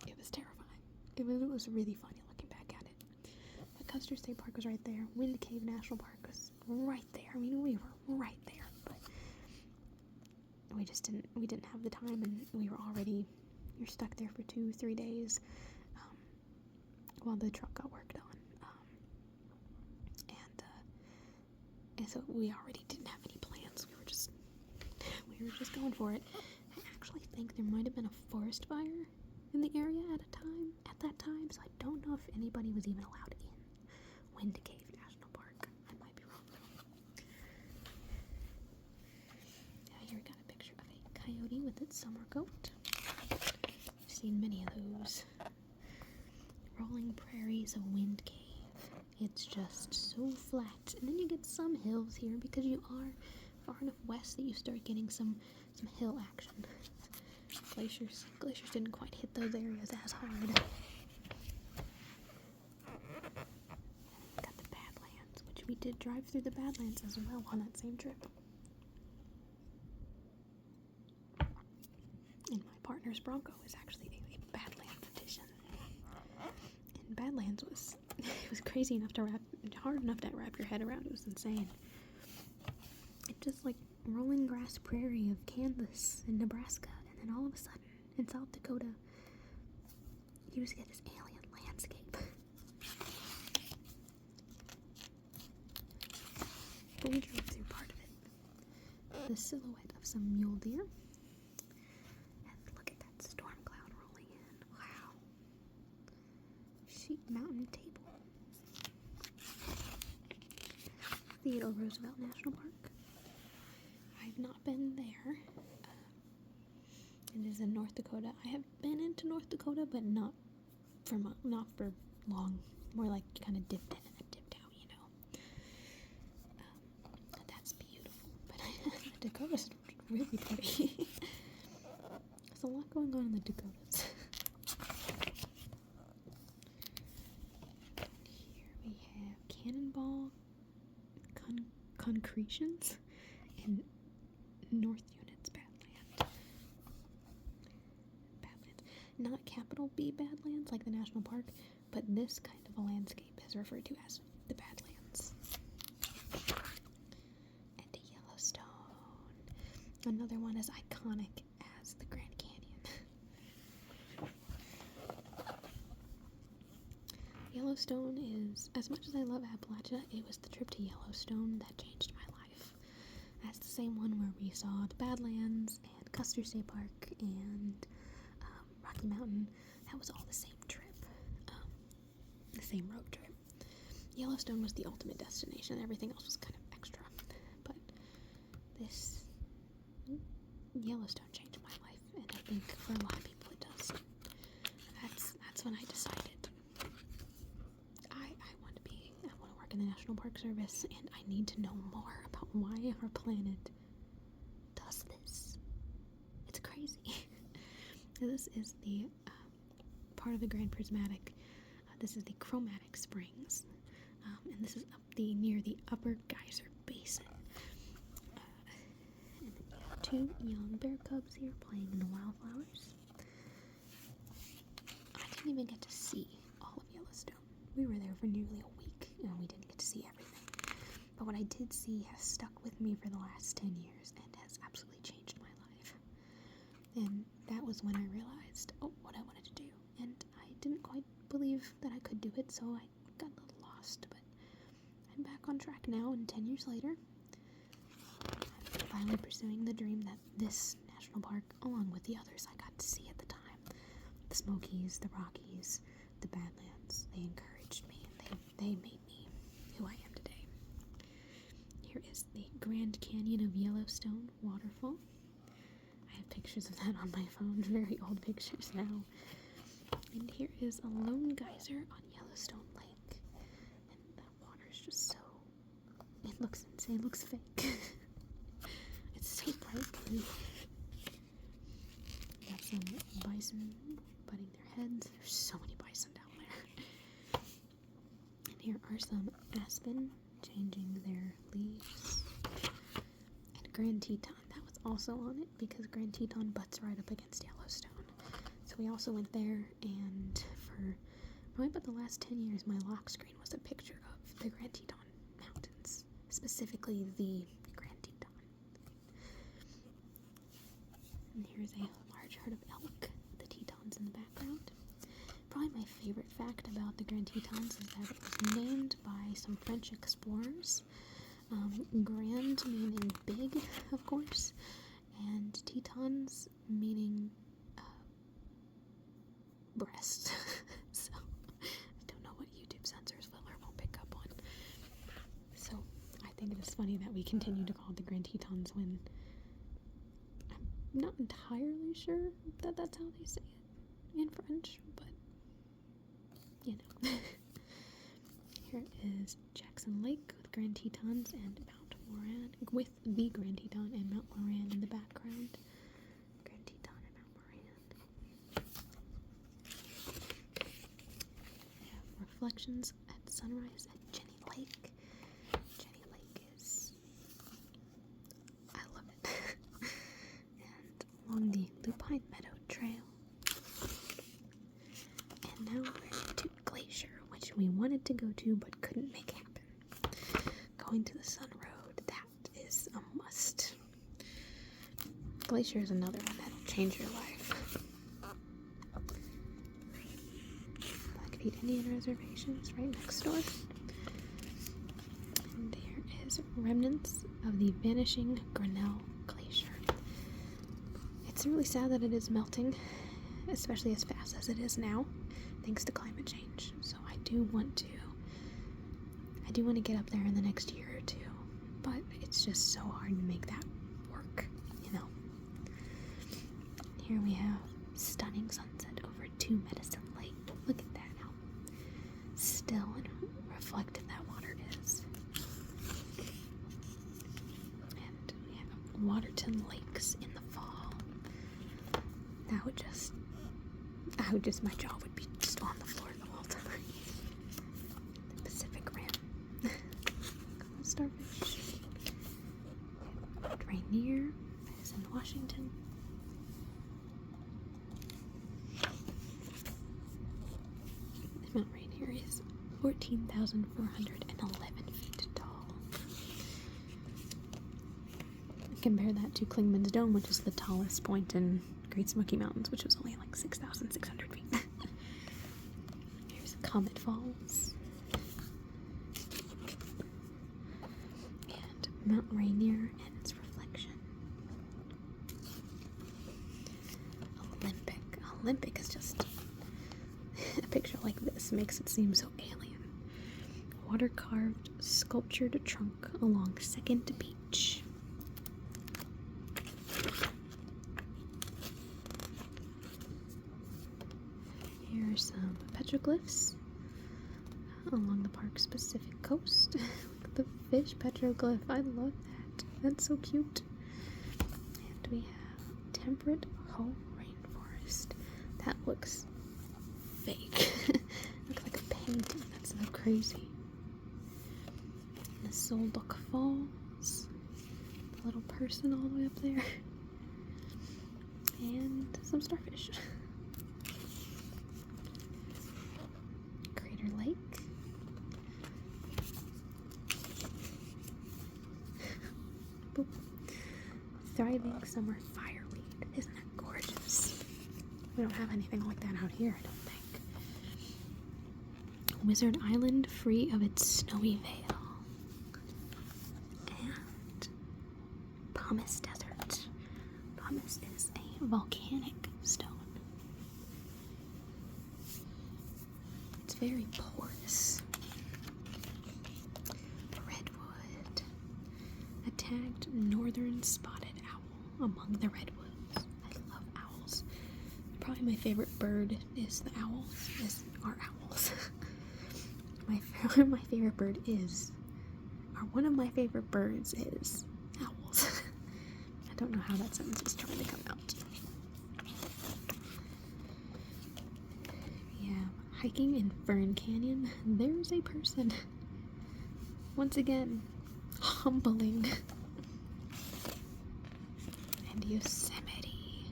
It was terrifying. It was really funny looking back at it. But Custer State Park was right there. Wind Cave National Park was right there. I mean, we were right there. But we didn't have the time, and you're stuck there for 2-3 days while the truck got worked on. And so we already didn't have any plans. We were just going for it. I actually think there might have been a forest fire in the area at that time, so I don't know if anybody was even allowed in Wind Cave National Park. I might be wrong though. Here we got a picture of a coyote with its summer coat. I've seen many of those. Rolling prairies of Wind Cave. It's just so flat, and then you get some hills here because you are far enough west that you start getting some hill action. Glaciers didn't quite hit those areas as hard. Got the Badlands, which we did drive through the Badlands as well on that same trip. And my partner's Bronco is actually a Badlands edition. And Badlands was crazy enough hard enough to wrap your head around. It was insane. It's just like rolling grass prairie of Kansas and Nebraska, and then all of a sudden in South Dakota you just get this alien landscape. But we drove through part of it. The silhouette of some mule deer. And look at that storm cloud rolling in. Wow. Sheep Mountain Table. Theodore Roosevelt National Park. I've not been there. It is in North Dakota. I have been into North Dakota, but not for long. More like kind of dipped in and then dipped out, you know. That's beautiful. But the Dakotas are really pretty. There's a lot going on in the Dakotas. Here we have Cannonball Concretions in North Units Badlands. Not capital B Badlands like the national park, but this kind of a landscape is referred to as the Badlands. And Yellowstone. Another one as iconic as the Grand Canyon. Yellowstone is, as much as I love Appalachia, it was the trip to Yellowstone that changed my life. That's the same one where we saw the Badlands and Custer State Park and Rocky Mountain. That was all the same trip, the same road trip. Yellowstone was the ultimate destination. Everything else was kind of extra. But this Yellowstone changed my life, and I think for a lot of people it does. That's when I decided I want to work in the National Park Service, and I need to know more about why our planet does this. It's crazy. This is the part of the Grand Prismatic. This is the Chromatic Springs, and this is near the Upper Geyser Basin. And then you have two young bear cubs here playing in the wildflowers. I didn't even get to see all of Yellowstone. We were there for nearly a week, and we didn't get to see everything. But what I did see has stuck with me for the last 10 years and has absolutely changed my life. And that was when I realized what I wanted to do. And I didn't quite believe that I could do it, so I got a little lost. But I'm back on track now, and 10 years later, I'm finally pursuing the dream that this national park, along with the others I got to see at the time, the Smokies, the Rockies, the Badlands, they encouraged me, and they made me who I am today. Here is the Grand Canyon of Yellowstone waterfall. I have pictures of that on my phone, very old pictures now. And here is a lone geyser on Yellowstone Lake. And that water is just so... it looks insane, it looks fake. It's so bright blue. Got some bison butting their heads. There's so many bison down there. Here are some aspen changing their leaves. And Grand Teton, that was also on it because Grand Teton butts right up against Yellowstone. So we also went there, and for probably about the last 10 years, my lock screen was a picture of the Grand Teton Mountains, specifically the Grand Teton. And here's a large herd of elk, the Tetons in the background. Probably my favorite fact about the Grand Tetons is that it was named by some French explorers. Grand meaning big, of course, and Tetons meaning breast. So I don't know what YouTube censors will or won't pick up on. So I think it is funny that we continue to call it the Grand Tetons when I'm not entirely sure that that's how they say it in French, but you know. Here is Jackson Lake with Grand Tetons and Mount Moran, with the Grand Teton and Mount Moran in the background. Grand Teton and Mount Moran. We have reflections at sunrise at Jenny Lake. Jenny Lake is, I love it. And along the Lupine Meadow Trail. And now we're to Glacier, which we wanted to go to but couldn't make happen. Going to the Sun Road, that is a must. Glacier is another one that'll change your life. Blackfeet Indian Reservations right next door. And there is remnants of the vanishing Grinnell Glacier. It's really sad that it is melting, especially as fast as it is now, thanks to climate change. So I do want to get up there in the next year or two, but it's just so hard to make that work, you know. Here we have stunning sunset over Two Medicine Lake. Look at that, how still and reflective that water is. And we have Waterton Lakes in the fall. My jaw would be just on the floor the whole time. The Pacific Rim. Starfish. Rainier is in Washington. Mount Rainier is 14,411 feet tall. Compare that to Clingman's Dome, which is the tallest point in Great Smoky Mountains, which was only like 6,600 feet. Here's Comet Falls. And Mount Rainier and its reflection. Olympic is just a picture like this makes it seem so alien. Water carved, sculptured trunk along Second Beach. Here are some petroglyphs along the park's Pacific coast. Look at the fish petroglyph. I love that. That's so cute. And we have temperate Hoh rainforest. That looks fake. Looks like a painting. That's so crazy. And the Solduck Falls. The little person all the way up there. And some starfish. Crater Lake. Boop. Thriving summer fireweed. Isn't that gorgeous? We don't have anything like that out here, I don't think. Wizard Island, free of its snowy veil. And Pumice Desert. Pumice is a volcanic stone. It's very porous. Redwood. A tagged northern spotted owl among the redwoods. I love owls. Probably my favorite bird is the owls. Are owls. One of my favorite birds is owls. I don't know how that sentence is trying to come out. We have hiking in Fern Canyon, there's a person. Once again, humbling. And Yosemite,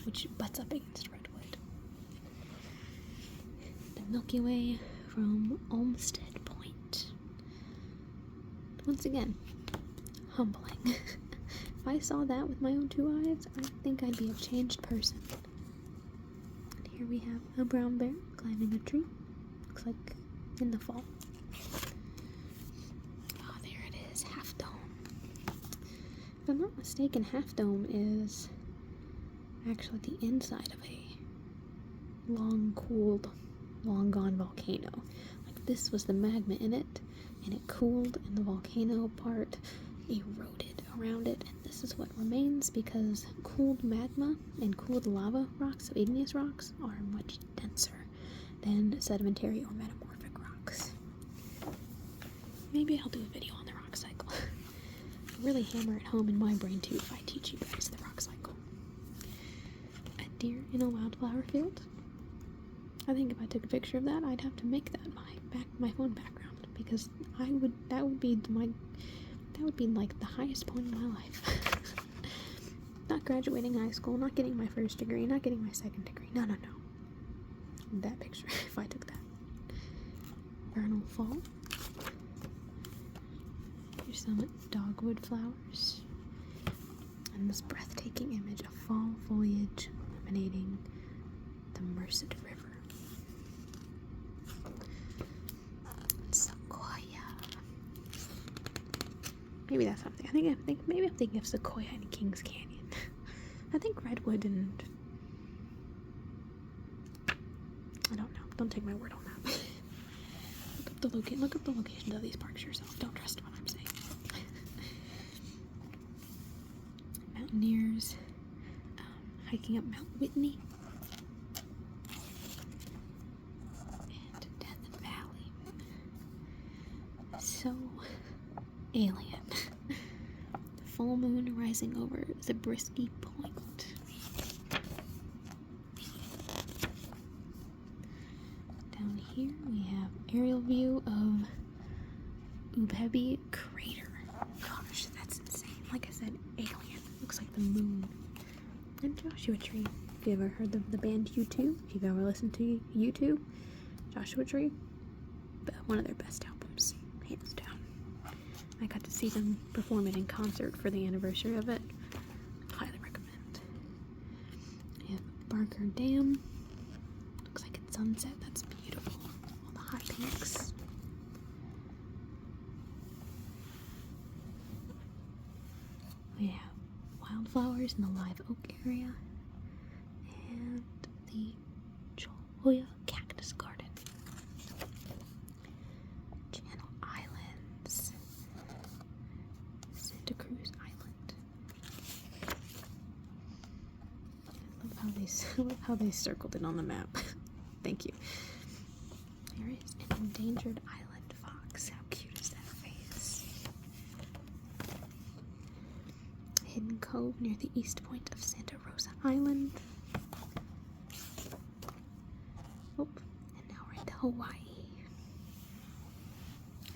which butts up against Redwood. The Milky Way from Olmsted Point. Once again, humbling. If I saw that with my own 2 eyes, I think I'd be a changed person. And here we have a brown bear climbing a tree. Looks like in the fall. Oh, there it is, Half Dome. If I'm not mistaken, Half Dome is actually the inside of a long-cooled, long-gone volcano. Like, this was the magma in it, and it cooled, and the volcano part eroded around it, and this is what remains because cooled magma and cooled lava rocks, so igneous rocks, are much denser than sedimentary or metamorphic rocks. Maybe I'll do a video on the rock cycle. Really hammer it home in my brain too if I teach you guys the rock cycle. A deer in a wildflower field. I think if I took a picture of that, I'd have to make that my phone background, because that would be like the highest point in my life. Not graduating high school, not getting my first degree, not getting my second degree. No. That picture, if I took that. Vernal fall. Here's some dogwood flowers. And this breathtaking image of fall foliage illuminating the Merced River. Sequoia. Maybe that's something. Maybe I'm thinking of Sequoia and Kings Canyon. I think Redwood and I don't know. Don't take my word on that. Look up the locations of these parks yourself. Don't trust what I'm saying. Mountaineers hiking up Mount Whitney and Death Valley. So alien. The full moon rising over Zabriskie Point. Down here we have aerial view of Ubebe Crater. Gosh, that's insane. Like I said, alien. Looks like the moon. And Joshua Tree. If you've ever heard of the band U2, if you've ever listened to U2, Joshua Tree, one of their best albums, hands down. I got to see them perform it in concert for the anniversary of it. Highly recommend. We have Barker Dam. Looks like it's sunset. That's beautiful. All the high peaks. We have wildflowers in the live oak area. And the Cholla Cactus Garden. Channel Islands. Santa Cruz Island. I love how they circled it on the map. Thank you. There is an endangered island fox. How cute is that face? Hidden Cove near the east point of Santa Rosa Island. Oh, and now we're into Hawaii.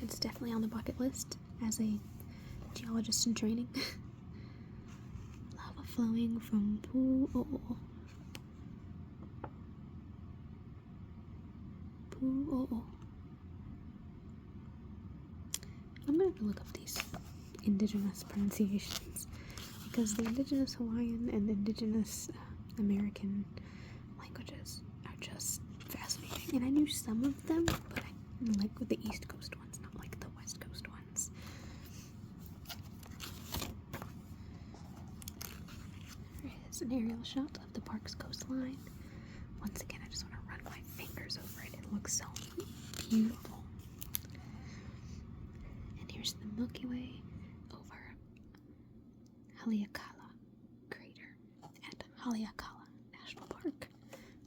It's definitely on the bucket list as a geologist in training. Lava flowing from Pu'o'o. I'm going to have to look up these indigenous pronunciations, because the indigenous Hawaiian and indigenous American languages are just fascinating. And I knew some of them, but I like with the East Coast ones, not like the West Coast ones. There is an aerial shot of the park's coastline. Once again, I just want to run my fingers over it. It looks so beautiful. And here's the Milky Way over Haleakala Crater at Haleakala National Park.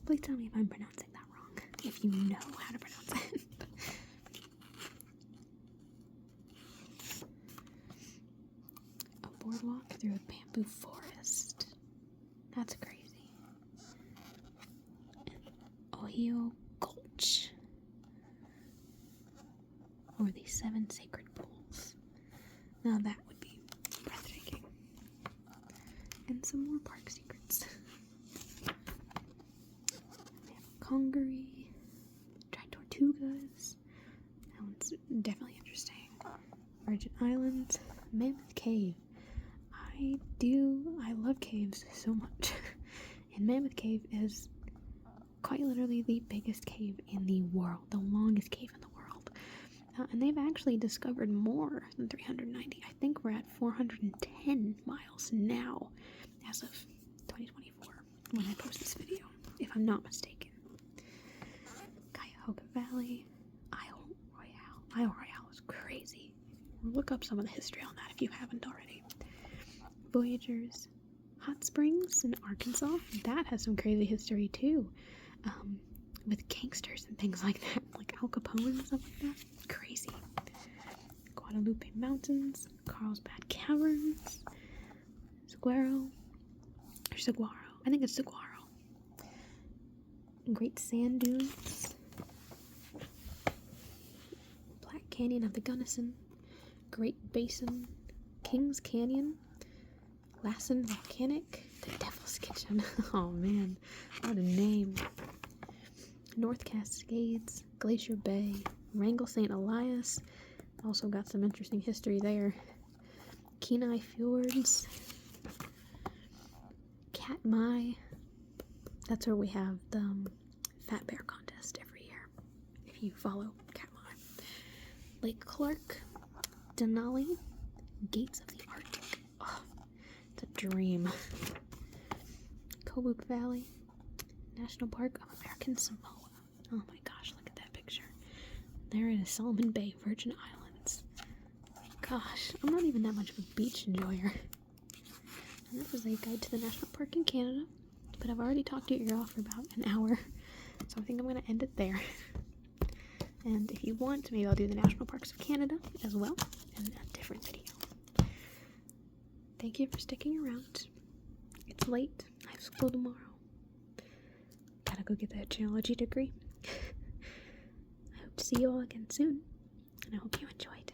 Please tell me if I'm pronouncing that wrong, if you know how to pronounce it. A boardwalk through a bamboo forest. That's crazy. Ohio Gulch. or the 7 sacred pools. Now that would be breathtaking. And some more park secrets. They have Congaree, giant tortugas. That one's definitely interesting. Virgin Islands, Mammoth Cave. I love caves so much. And Mammoth Cave is quite literally the biggest cave in the world, the longest cave in the world. And they've actually discovered more than 390. I think we're at 410 miles now, as of 2024, when I post this video, if I'm not mistaken. Cuyahoga Valley, Isle Royale. Isle Royale is crazy. Look up some of the history on that if you haven't already. Voyagers, Hot Springs in Arkansas. That has some crazy history too, with gangsters and things like that, like Al Capone and stuff like that. Crazy. Guadalupe Mountains, Carlsbad Caverns, Saguaro. I think it's Saguaro. Great Sand Dunes, Black Canyon of the Gunnison, Great Basin, Kings Canyon, Lassen Volcanic, the Devil's Kitchen. Oh man, what a name. North Cascades, Glacier Bay, Wrangell St. Elias. Also got some interesting history there. Kenai Fjords, Katmai. That's where we have the Fat Bear contest every year, if you follow Katmai. Lake Clark, Denali, Gates of the Arctic. Oh, it's a dream. Kobuk Valley, National Park of American Samoa. Oh my gosh, look at that picture. There it is, Solomon Bay, Virgin Islands. Gosh, I'm not even that much of a beach enjoyer. And this is a guide to the national park in Canada, but I've already talked your ear off for about an hour, so I think I'm going to end it there. And if you want, maybe I'll do the national parks of Canada as well in a different video. Thank you for sticking around. It's late. I have school tomorrow. Gotta go get that geology degree. I hope to see you all again soon, and I hope you enjoyed.